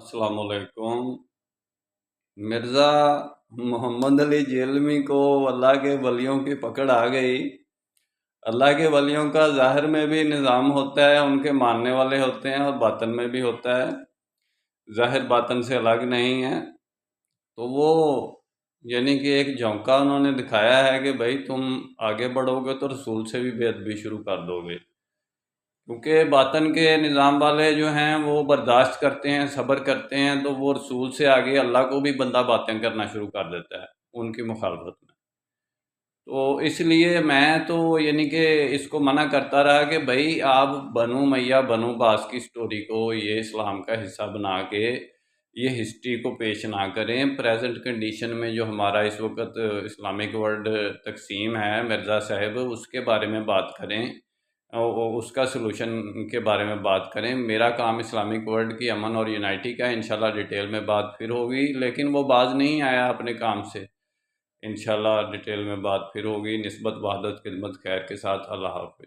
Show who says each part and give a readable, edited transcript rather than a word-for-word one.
Speaker 1: अस्सलाम वालेकुम। मिर्ज़ा मोहम्मद अली जेलमी को अल्लाह के वलियों की पकड़ आ गई। अल्लाह के वलियों का ज़ाहिर में भी निज़ाम होता है, उनके मानने वाले होते हैं, और बातन में भी होता है। ज़ाहिर बातन से अलग नहीं है। तो वो यानी कि एक झोंका उन्होंने दिखाया है कि भाई तुम आगे बढ़ोगे तो रसूल से भी बेअदबी शुरू कर दोगे। क्योंकि बातन के निज़ाम वाले जो हैं वो बर्दाश्त करते हैं, सब्र करते हैं, तो वो रसूल से आगे अल्लाह को भी बंदा बातें करना शुरू कर देता है उनकी मुखालफत में। तो इसलिए मैं तो यानी कि इसको मना करता रहा कि भाई आप बनु मैया बनु बास की स्टोरी को ये इस्लाम का हिस्सा बना के ये हिस्ट्री को पेश ना करें। प्रेजेंट कंडीशन में जो हमारा इस वक्त इस्लामिक वर्ल्ड तकसीम है मिर्ज़ा साहब, उसके बारे में बात करें उसका सलूशन के बारे में बात करें। मेरा काम इस्लामिक वर्ल्ड की अमन और यूनाइटी का, इंशाल्लाह डिटेल में बात फिर होगी, लेकिन वो बाज नहीं आया अपने काम से। इंशाल्लाह डिटेल में बात फिर होगी। निस्बत वहदत खिदमत खैर के साथ। अल्लाह हाफ़िज़।